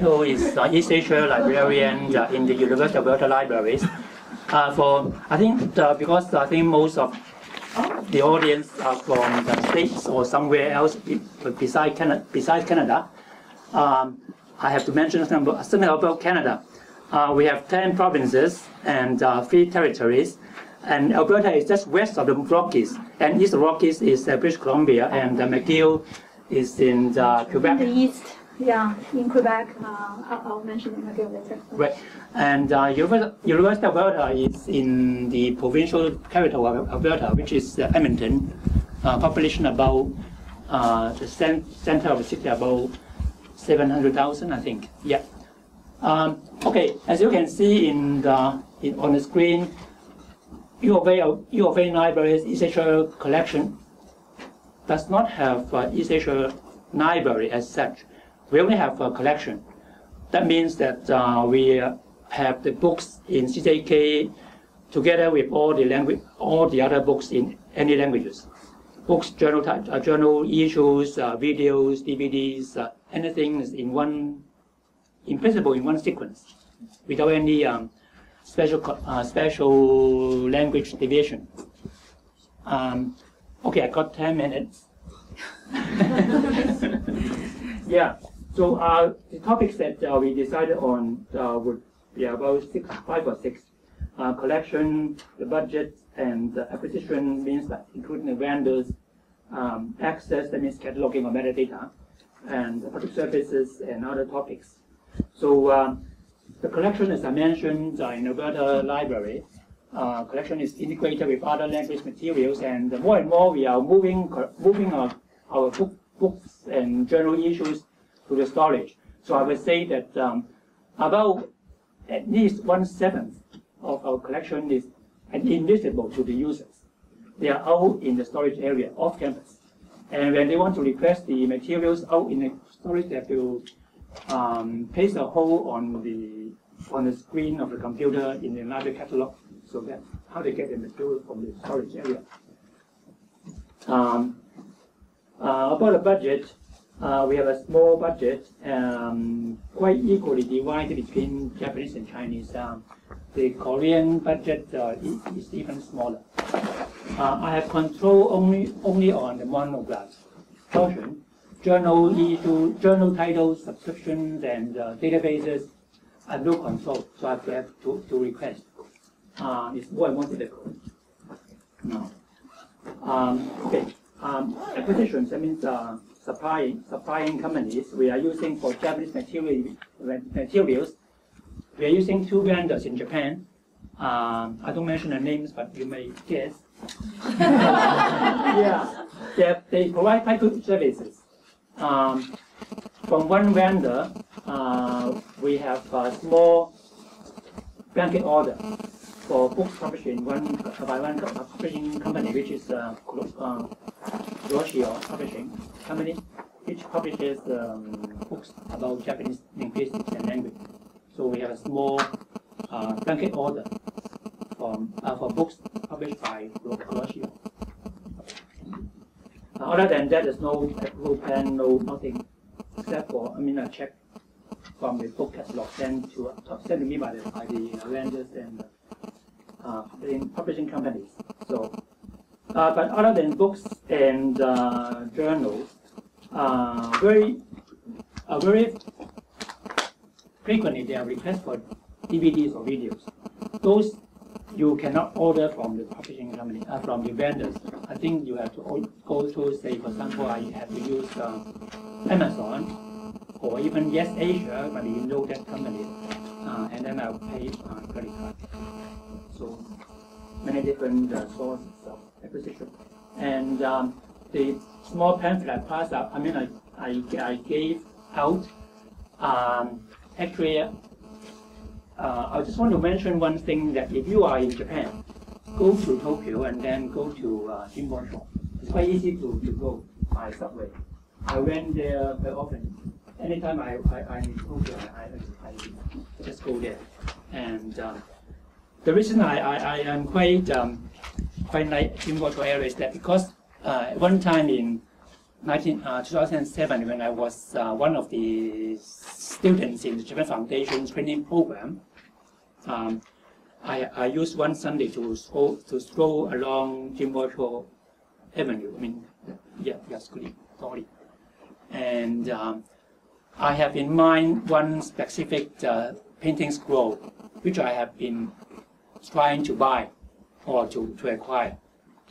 who is East Asia librarian in the University of Alberta Libraries. Because I think most of the audience are from the States or somewhere else besides Canada, I have to mention something about Canada. We have 10 provinces and 3 territories, and Alberta is just west of the Rockies, and east of the Rockies is British Columbia, and McGill is in Quebec. In the east, yeah, in Quebec. I'll mention McGill later. Right, and University of Alberta is in the provincial capital of Alberta, which is Edmonton. Population about the center of the city about 700,000, I think. Yeah. Okay, as you can see on the screen, U of A Libraries East Asia collection does not have East Asia library as such. We only have a collection. That means that we have the books in CJK together with all the other books in any languages. Books, journal issues, videos, DVDs, anything is in principle in one sequence, without any special language division. Okay, I got 10 minutes. Yeah. So the topics that we decided on would be about 5 or 6. Collection, the budget, and acquisition means that including the vendors, access, that means cataloging or metadata, and public services and other topics. So the collection, as I mentioned, in Alberta Library, collection is integrated with other language materials, and more we are moving our books and journal issues to the storage. So I would say that about at least 1/7 of our collection is invisible to the users. They are out in the storage area off campus. And when they want to request the materials out in the storage, they have to paste a hole on the screen of the computer in the library catalog. So that's how they get the material from the storage area. About the budget, we have a small budget, quite equally divided between Japanese and Chinese. The Korean budget is even smaller. I have control only on the monograph portion. Journal issue, journal titles, subscriptions, and databases. I have no control, so I have to request. It's more and more difficult. No. Okay. Acquisitions, that means supplying companies. We are using for Japanese materials. We are using 2 vendors in Japan. I don't mention the names, but you may guess. Yeah, they provide quite good services. From one vendor, we have a small blanket order for books published by one publishing company, which is Roshio Publishing Company, which publishes books about Japanese linguistics and language. So we have a small blanket order for books published by Roshio. Other than that, there's no approval plan, nothing, except for a check from the book catalog sent to me by the vendors and publishing companies. So, but other than books and journals, very frequently there are requests for DVDs or videos. Those you cannot order from the publishing company, from the vendors. I think you have to go to, say, for example, I have to use Amazon or even Yes Asia, maybe you know that company, and then I'll pay credit card. So many different sources of acquisition. And the small pamphlet pass out, I gave out. Actually, I just want to mention one thing, that if you are in Japan, go to Tokyo and then go to Chor. It's quite easy to go by subway. I went there very often. Anytime I'm in Tokyo, I just go there. And the reason I am quite like Chor area is that because one time in 2007, when I was one of the students in the Japan Foundation training program, I used one Sunday to stroll along Chor Avenue. I mean, Yasukuni Tori, and I have in mind one specific painting scroll, which I have been trying to buy or to acquire.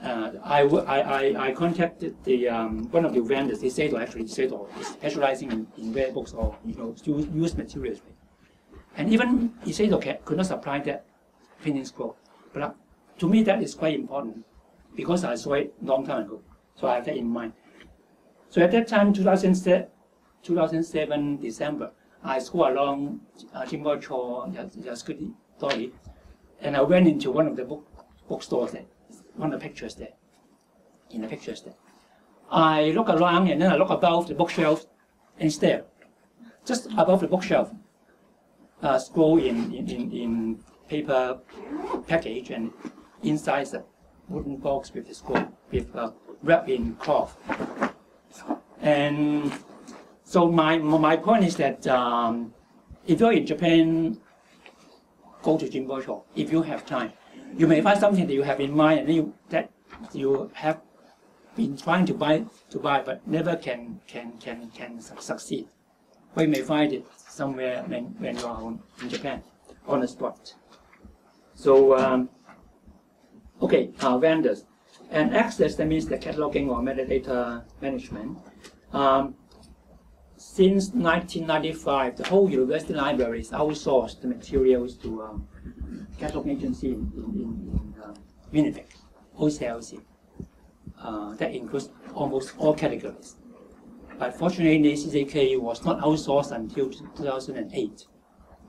I contacted the one of the vendors. Actually, Iseto is specializing in rare books or used materials, and even Iseto could not supply that painting scroll. But to me, that is quite important because I saw it long time ago, so I have that in mind. So at that time, 2007 December, I strolled along Chor Yasukuni Tori, and I went into one of the bookstores there. One of the pictures there. In the pictures there, I look around and then I look above the bookshelf and stare. Just above the bookshelf, scroll in paper package, and inside the wooden box with the scroll with wrapped in cloth. And so my point is that if you're in Japan, go to Chor if you have time. You may find something that you have in mind and that you have been trying to buy, but never can succeed. Or you may find it somewhere when you are in Japan, on the spot. So, vendors. And access, that means the cataloging or metadata management. Since 1995, the whole university libraries outsourced the materials to catalog agency in Winnipeg, OCLC. That includes almost all categories. But fortunately, CJK was not outsourced until 2008.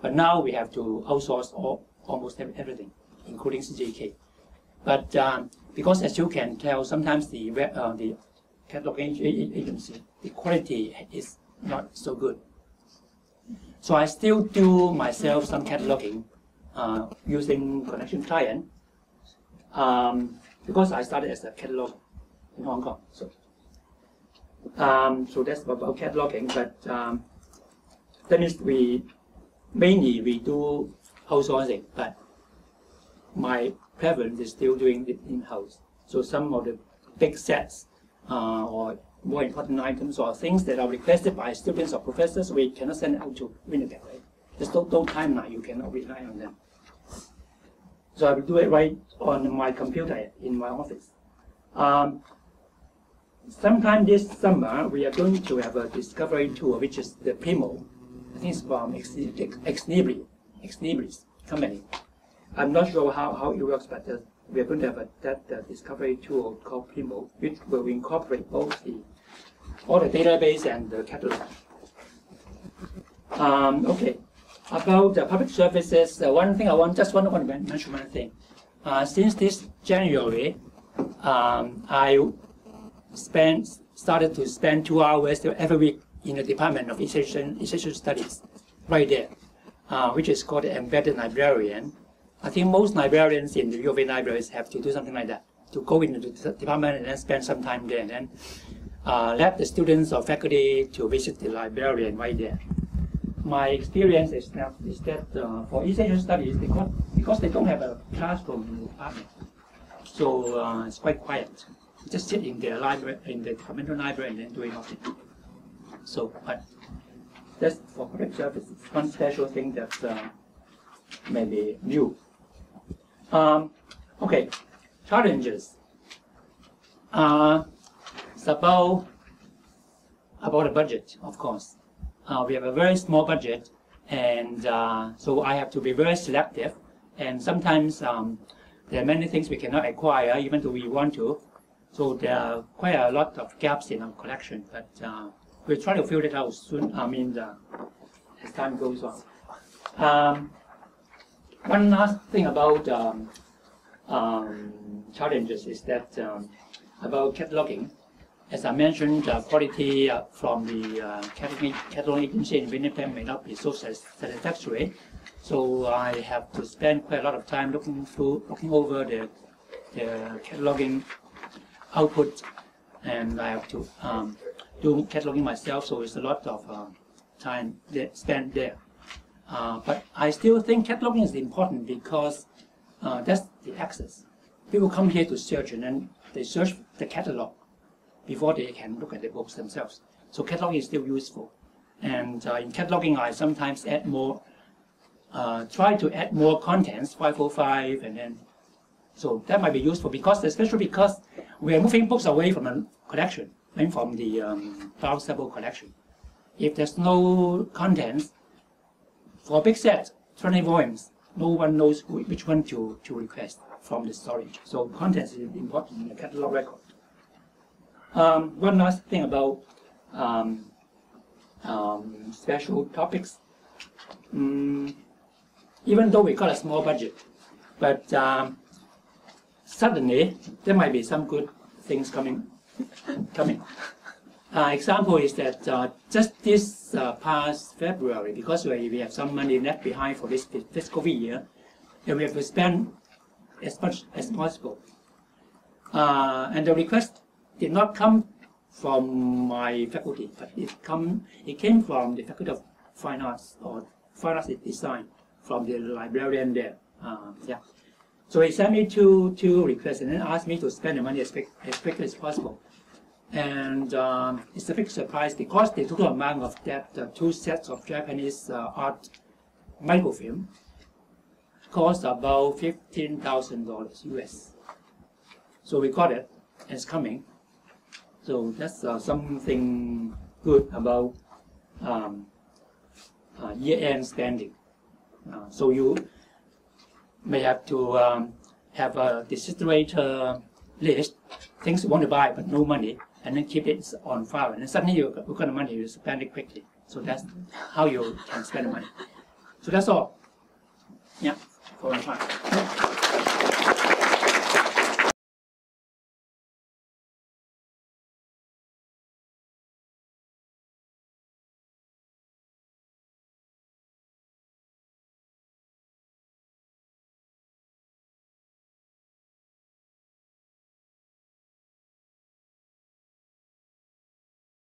But now we have to outsource almost everything, including CJK. But because, as you can tell, sometimes the catalog agency, the quality is not so good. So I still do myself some cataloging using Connection Client because I started as a catalog in Hong Kong. So that's about cataloging, but that means mainly we do outsourcing, but my preference is still doing it in-house. So some of the big sets or more important items or things that are requested by students or professors, we cannot send out to Winnipeg, right? There's no timeline, you cannot rely on them. So I will do it right on my computer in my office. Sometime this summer, we are going to have a discovery tour, which is the Primo. I think it's from Ex Libris company. I'm not sure how it works, but we are going to have that discovery tool called Primo, which will incorporate both all the database and the catalog. Okay, about the public services, one thing I want to mention one thing. Since this January, I started to spend 2 hours every week in the Department of Essential Studies, right there, which is called the Embedded Librarian. I think most librarians in the U of A libraries have to do something like that, to go into the department and then spend some time there, and then let the students or faculty to visit the librarian right there. My experience is that for essential studies, because they don't have a classroom in the department, so it's quite quiet. Just sit in the library, in the departmental library, and then doing nothing. So, but that's for public services. One special thing that may be new. Okay, challenges. It's about the budget, of course. We have a very small budget, and so I have to be very selective. And sometimes there are many things we cannot acquire, even though we want to. So there are quite a lot of gaps in our collection, but we'll try to fill it out soon. As time goes on. One last thing about challenges is that about cataloging. As I mentioned, quality from the catalog agency in Winnipeg may not be so satisfactory. So I have to spend quite a lot of time looking over the cataloging output, and I have to do cataloging myself, so it's a lot of time spent there. But I still think cataloging is important because that's the access. People come here to search, and then they search the catalog before they can look at the books themselves. So cataloging is still useful. And in cataloging, I sometimes add more, try to add more contents, 505, and then, so that might be useful because, especially because we are moving books away from the collection, and from the browsable collection. If there's no contents, for a big set, 20 volumes, no one knows which one to request from the storage. So contents is important in the catalog record. One last thing about special topics. Even though we got a small budget, but suddenly there might be some good things coming. Example is that just this past February, because we have some money left behind for this fiscal year, and we have to spend as much as possible. And the request did not come from my faculty, but it came from the Faculty of Fine Arts or Fine Arts Design, from the librarian there. Yeah. So he sent me two requests and then asked me to spend the money as quickly as possible. And it's a big surprise because the total amount of that 2 sets of Japanese art microfilm cost about $15,000 US. So we got it, and it's coming. So that's something good about year-end spending. So you may have to have a desiderator list, things you want to buy but no money, and then keep it on file. And then suddenly you've got the money, you spend it quickly. So that's how you can spend the money. So that's all. Yeah, for my time.